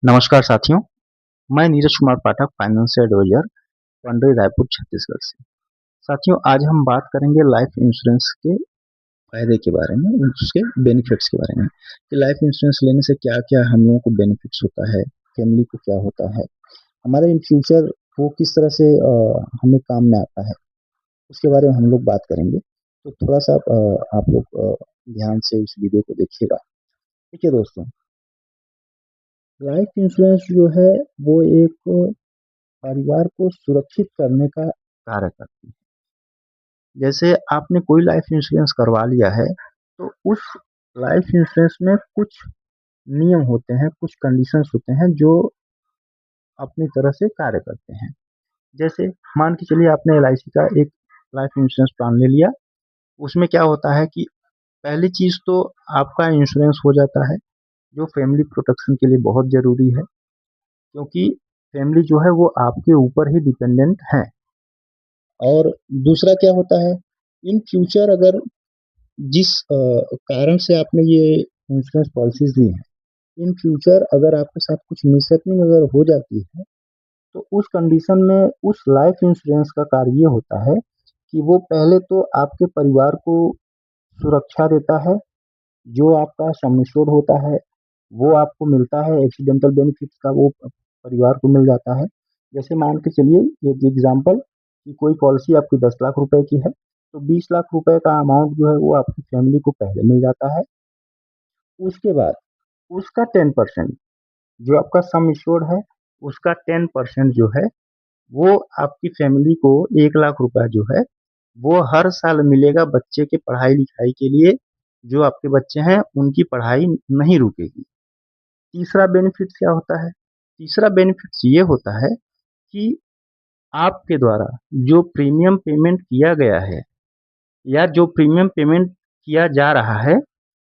नमस्कार साथियों, मैं नीरज कुमार पाठक फाइनेंशियल एडवाइजर पंडरी रायपुर छत्तीसगढ़ से। साथियों, आज हम बात करेंगे लाइफ इंश्योरेंस के फायदे के बारे में, उसके बेनिफिट्स के बारे में कि लाइफ इंश्योरेंस लेने से क्या-क्या हम लोगों को बेनिफिट्स होता है, फैमिली को क्या होता है, हमारे इन फ्यूचर वो किस तरह से हमें काम में आता है, उसके बारे में हम लोग बात करेंगे। तो थोड़ा-सा आप लोग ध्यान से इस वीडियो को देखिएगा। देखिए दोस्तों, लाइफ इंश्योरेंस जो है वो एक परिवार को सुरक्षित करने का कार्य करती है। जैसे आपने कोई लाइफ इंश्योरेंस करवा लिया है, तो उस लाइफ इंश्योरेंस में कुछ नियम होते हैं, कुछ कंडीशंस होते हैं जो अपनी तरह से कार्य करते हैं। जैसे मान के चलिए आपने एलआईसी का एक लाइफ इंश्योरेंस प्लान ले लिया, उसमें क्या होता है कि पहली चीज़ तो आपका इंश्योरेंस हो जाता है, जो फैमिली प्रोटेक्शन के लिए बहुत ज़रूरी है, क्योंकि फैमिली जो है वो आपके ऊपर ही डिपेंडेंट है। और दूसरा क्या होता है, इन फ्यूचर अगर जिस कारण से आपने ये इंश्योरेंस पॉलिसीज़ ली हैं, इन फ्यूचर अगर आपके साथ कुछ मिसहैपनिंग अगर हो जाती है, तो उस कंडीशन में उस लाइफ इंश्योरेंस का कार्य ये होता है कि वो पहले तो आपके परिवार को सुरक्षा देता है, जो आपका सम एश्योर्ड होता है, वो आपको मिलता है, एक्सीडेंटल बेनिफिट्स का वो परिवार को मिल जाता है। जैसे मान के चलिए एक एग्ज़ाम्पल कि कोई पॉलिसी आपकी 10 लाख रुपए की है, तो 20 लाख रुपए का अमाउंट जो है वो आपकी फैमिली को पहले मिल जाता है। उसके बाद उसका 10% जो आपका सम एश्योर्ड है, उसका 10% जो है, वो आपकी फैमिली को 1 लाख रुपए जो है, वो हर साल मिलेगा बच्चे के पढ़ाई-लिखाई के लिए, जो आपके बच्चे हैं, उनकी पढ़ाई नहीं रुकेगी। तीसरा बेनिफिट्स क्या होता है? तीसरा बेनिफिट्स ये होता है कि आपके द्वारा जो प्रीमियम पेमेंट किया गया है या जो प्रीमियम पेमेंट किया जा रहा है,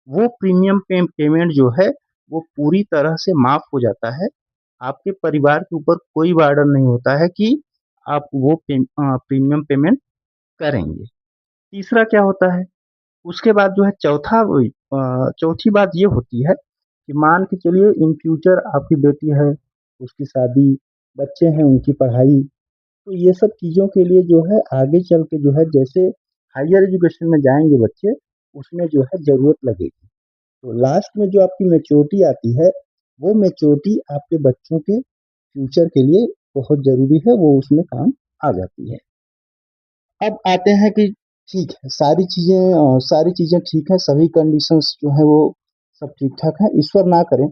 वो प्रीमियम पेमेंट जो है, वो पूरी तरह से माफ़ हो जाता है। आपके परिवार के ऊपर कोई बर्डन नहीं होता है कि आप वो प्रीमियम पेमेंट करेंगे। तीसरा क्या होता है, उसके बाद जो है चौथी बात ये होती है कि मान के चलिए इन फ्यूचर आपकी बेटी है, उसकी शादी, बच्चे हैं, उनकी पढ़ाई, तो ये सब चीज़ों के लिए जो है आगे चल के जो है जैसे हायर एजुकेशन में जाएँगे बच्चे, उसमें जो है ज़रूरत लगेगी। तो लास्ट में जो आपकी मैच्योरिटी आती है, वो मैच्योरिटी आपके बच्चों के फ्यूचर के लिए बहुत ज़रूरी है, वो उसमें काम आ जाती है। अब आते हैं कि ठीक है, सारी चीज़ें ठीक है, सभी कंडीशंस जो हैं वो सब ठीक-ठाक हैं, ईश्वर ना करें